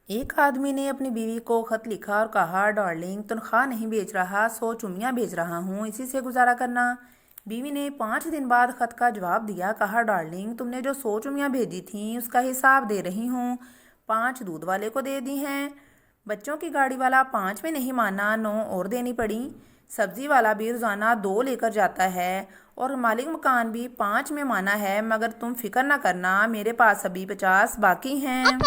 एक आदमी ने अपनी बीवी को खत लिखा और कहा, डार्लिंग तनख्वाह नहीं भेज रहा, 100 चुम्मियाँ भेज रहा हूँ, इसी से गुजारा करना। बीवी ने 5 दिन बाद खत का जवाब दिया, कहा, डार्लिंग तुमने जो 100 चुम्मियाँ भेजी थीं उसका हिसाब दे रही हूँ, 5 दूध वाले को दे दी हैं। बच्चों की गाड़ी वाला 5 में नहीं माना, 9 और देनी पड़ी। सब्जी वाला भी रोज़ाना 2 लेकर जाता है और मालिक मकान भी 5 में माना है, मगर तुम फिक्र ना करना, मेरे पास अभी 50 बाकी हैं।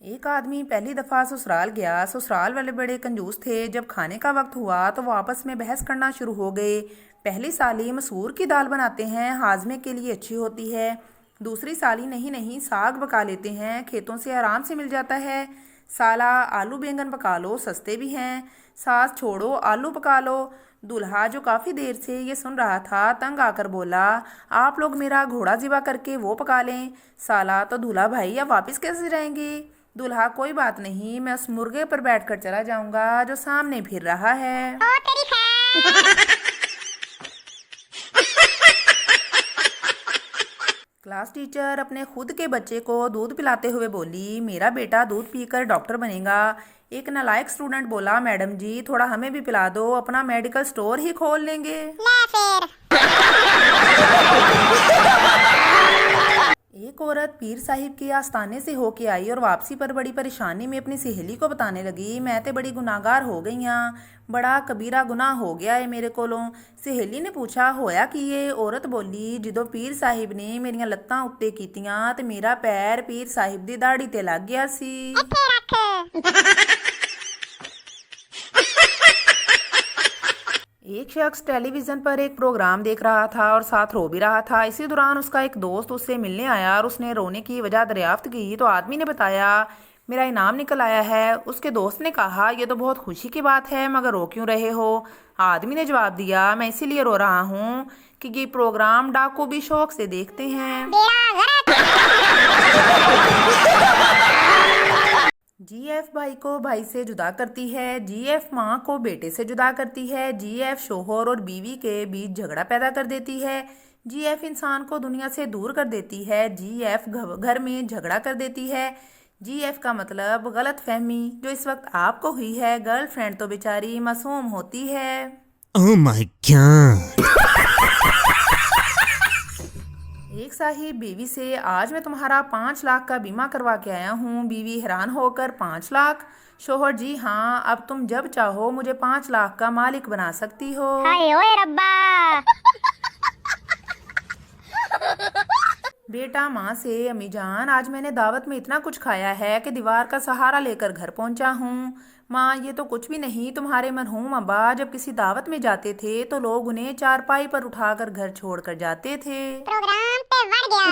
एक आदमी पहली दफा ससुराल गया। ससुराल वाले बड़े कंजूस थे। जब खाने का वक्त हुआ तो वो आपस में बहस करना शुरू हो गए। पहली साली मसूर की दाल बनाते हैं, हाजमे के लिए अच्छी होती है। दूसरी साली नहीं नहीं साग पका लेते हैं, खेतों से आराम से मिल जाता है। साला आलू बैंगन पका लो, सस्ते भी हैं। सास छोड़ो, आलू पका लो। दूल्हा जो काफ़ी देर से ये सुन रहा था तंग आकर बोला, आप लोग मेरा घोड़ा ज़िबा करके वो पका लें। साला तो दूल्हा भाई अब वापस कैसे जाएंगे। दूल्हा, कोई बात नहीं, मैं उस मुर्गे पर बैठकर चला जाऊंगा जो सामने फिर रहा है। ओ तेरी खैर। क्लास टीचर अपने खुद के बच्चे को दूध पिलाते हुए बोली, मेरा बेटा दूध पीकर डॉक्टर बनेगा। एक नालायक स्टूडेंट बोला, मैडम जी थोड़ा हमें भी पिला दो, अपना मेडिकल स्टोर ही खोल लेंगे। ले फिर। एक औरत पीर साहिब के आस्थाने से होके आई और वापसी पर बड़ी परेशानी में अपनी सहेली को बताने लगी, मैं तो बड़ी गुनाहगार हो गई हाँ, बड़ा कबीरा गुनाह हो गया है मेरे कोलों। सहेली ने पूछा, होया कि ये औरत बोली, ਜਦੋਂ पीर साहिब ने मेरियां ਲੱਤਾਂ ਉੱਤੇ ਕੀਤੀਆਂ ਤੇ ਮੇਰਾ ਪੈਰ पीर साहिब ਦੀ ਦਾੜੀ ਤੇ ਲੱਗ ਗਿਆ ਸੀ। ਇੱਥੇ ਰੱਖ। एक शख्स टेलीविजन पर एक प्रोग्राम देख रहा था और साथ रो भी रहा था। इसी दौरान उसका एक दोस्त उससे मिलने आया और उसने रोने की वजह दरियाफ्त की तो आदमी ने बताया, मेरा इनाम निकल आया है। उसके दोस्त ने कहा, यह तो बहुत खुशी की बात है, मगर रो क्यों रहे हो। आदमी ने जवाब दिया, मैं इसीलिए रो रहा हूँ कि ये प्रोग्राम डाकू भी शौक से देखते हैं। बेड़ा गरक। जीएफ भाई को भाई से जुदा करती है, जीएफ माँ को बेटे से जुदा करती है, जीएफ शोहर और बीवी के बीच झगड़ा पैदा कर देती है, जीएफ इंसान को दुनिया से दूर कर देती है, जीएफ घर में झगड़ा कर देती है। जीएफ का मतलब गलत फहमी जो इस वक्त आपको हुई है। गर्लफ्रेंड तो बेचारी मासूम होती है। Oh my God! एक साहिब बीवी से, आज मैं तुम्हारा 5 लाख का बीमा करवा के आया हूँ। बीवी हैरान होकर, 5 लाख? शोहर, जी हाँ, अब तुम जब चाहो मुझे 5 लाख का मालिक बना सकती हो। हाय ओए रब्बा। बेटा माँ से, अम्मी जान आज मैंने दावत में इतना कुछ खाया है कि दीवार का सहारा लेकर घर पहुँचा हूँ। माँ, ये तो कुछ भी नहीं, तुम्हारे मरहूम अब्बा जब किसी दावत में जाते थे तो लोग उन्हें चारपाई पर उठाकर घर छोड़कर जाते थे। प्रोग्राम पे बढ़ गया।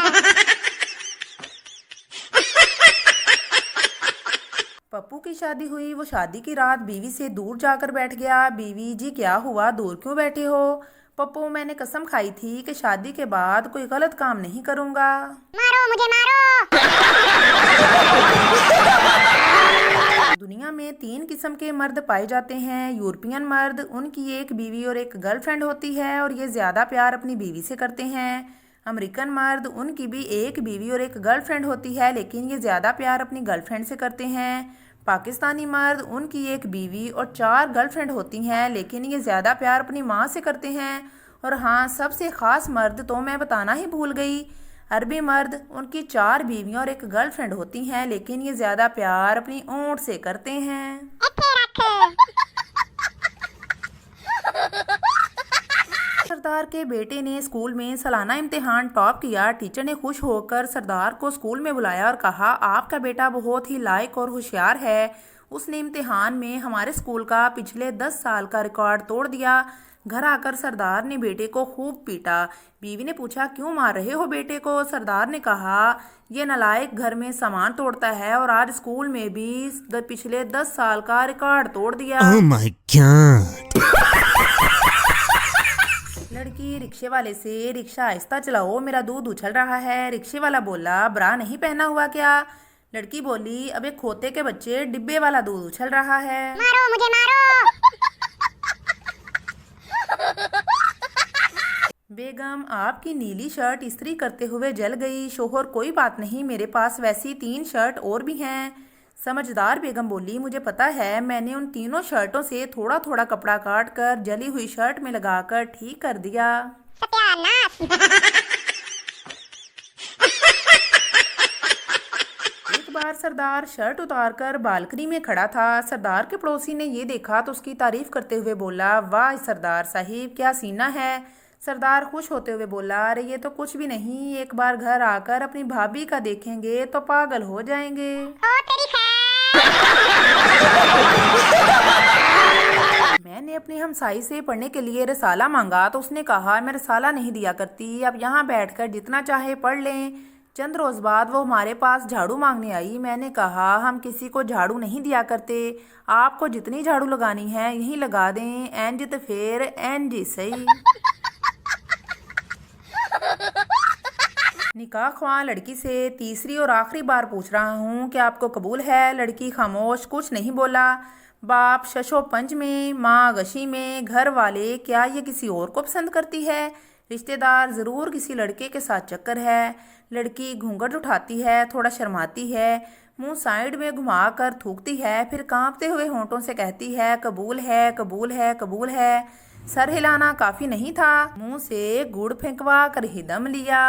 पप्पू की शादी हुई। वो शादी की रात बीवी से दूर जाकर बैठ गया। बीवी, जी क्या हुआ, दूर क्यों बैठे हो। पप्पू, मैंने कसम खाई थी कि शादी के बाद कोई गलत काम नहीं करूँगा। मारो मुझे मारो। दुनिया में 3 किस्म के मर्द पाए जाते हैं। यूरोपियन मर्द, उनकी एक बीवी और एक गर्लफ्रेंड होती है और ये ज़्यादा प्यार अपनी बीवी से करते हैं। अमेरिकन मर्द, उनकी भी एक बीवी और एक गर्लफ्रेंड होती है लेकिन ये ज़्यादा प्यार अपनी गर्लफ्रेंड से करते हैं। पाकिस्तानी मर्द, उनकी एक बीवी और 4 गर्लफ्रेंड होती हैं लेकिन ये ज़्यादा प्यार अपनी माँ से करते हैं। और हाँ, सबसे ख़ास मर्द तो मैं बताना ही भूल गई, अरबी मर्द, उनकी 4 बीवियाँ और एक गर्लफ्रेंड होती हैं लेकिन ये ज़्यादा प्यार अपनी ऊँट से करते हैं। ਇੱਥੇ ਰੱਖ। सरदार के बेटे ने स्कूल में सालाना इम्तिहान टॉप किया। टीचर ने खुश होकर सरदार को स्कूल में बुलाया और कहा, आपका बेटा बहुत ही लायक और होशियार है, उसने इम्तिहान में हमारे स्कूल का पिछले 10 साल का रिकॉर्ड तोड़ दिया। घर आकर सरदार ने बेटे को खूब पीटा। बीवी ने पूछा, क्यों मार रहे हो बेटे को। सरदार ने कहा, ये नालायक घर में सामान तोड़ता है और आज स्कूल में भी पिछले 10 साल का रिकॉर्ड तोड़ दिया। Oh my God! लड़की रिक्शे वाले से, रिक्शा आहिस्ता चलाओ, मेरा दूध उछल रहा है। रिक्शे वाला बोला, ब्रा नहीं पहना हुआ क्या। लड़की बोली, अब एक खोते के बच्चे डिब्बे वाला दूध उछल रहा है। मारो मुझे मारो। बेगम, आपकी नीली शर्ट इस्त्री करते हुए जल गई। शोहर, कोई बात नहीं, मेरे पास वैसी 3 शर्ट और भी हैं। समझदार बेगम बोली, मुझे पता है, मैंने उन तीनों शर्टों से थोड़ा थोड़ा कपड़ा काट कर जली हुई शर्ट में लगाकर ठीक कर दिया। सत्यानाश। एक बार सरदार शर्ट उतारकर बालकनी में खड़ा था। सरदार के पड़ोसी ने ये देखा तो उसकी तारीफ करते हुए बोला, वाह सरदार साहिब, क्या सीना है। सरदार खुश होते हुए बोला, अरे ये तो कुछ भी नहीं, एक बार घर आकर अपनी भाभी का देखेंगे तो पागल हो जाएंगे। ओ तेरी खैर। मैंने अपनी हमसाई से पढ़ने के लिए रसाला मांगा तो उसने कहा, मैं रसाला नहीं दिया करती, अब यहाँ बैठकर जितना चाहे पढ़ लें। चंद रोज बाद वो हमारे पास झाड़ू मांगने आई। मैंने कहा, हम किसी को झाड़ू नहीं दिया करते, आपको जितनी झाड़ू लगानी है यहीं लगा दें, एंज तो फिर एंज ही सही। निकाह ख्वाह लड़की से तीसरी और आखिरी बार पूछ रहा हूँ कि आपको कबूल है। लड़की खामोश, कुछ नहीं बोला। बाप शशो पंच में, माँ गशी में, घर वाले, क्या ये किसी और को पसंद करती है? रिश्तेदार, ज़रूर किसी लड़के के साथ चक्कर है। लड़की घूंघट उठाती है, थोड़ा शर्माती है, मुंह साइड में घुमाकर थूकती है, फिर कांपते हुए होंठों से कहती है, कबूल है, कबूल है, कबूल है। सर हिलाना काफ़ी नहीं था, मुंह से गुड़ फेंकवा कर ही दम लिया।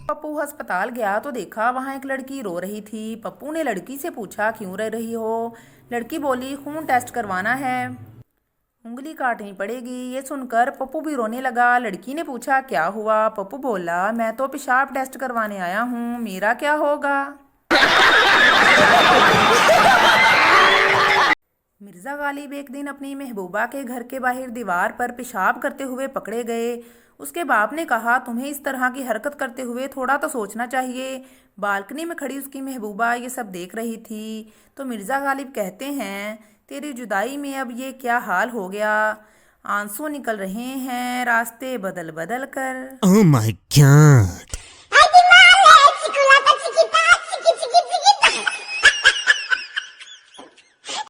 पप्पू अस्पताल गया तो देखा वहाँ एक लड़की रो रही थी। पप्पू ने लड़की से पूछा, क्यों रो रही हो? लड़की बोली, खून टेस्ट करवाना है, उंगली काटनी पड़ेगी। ये सुनकर पप्पू भी रोने लगा। लड़की ने पूछा, क्या हुआ? पप्पू बोला, मैं तो पेशाब टेस्ट करवाने आया हूँ, मेरा क्या होगा? मिर्जा गालिब एक दिन अपनी महबूबा के घर के बाहर दीवार पर पेशाब करते हुए पकड़े गए। उसके बाप ने कहा, तुम्हें इस तरह की हरकत करते हुए थोड़ा तो सोचना चाहिए। बालकनी में खड़ी उसकी महबूबा ये सब देख रही थी तो मिर्जा गालिब कहते हैं, तेरी जुदाई में अब ये क्या हाल हो गया? आंसू निकल रहे हैं रास्ते बदल बदल कर। Oh my god.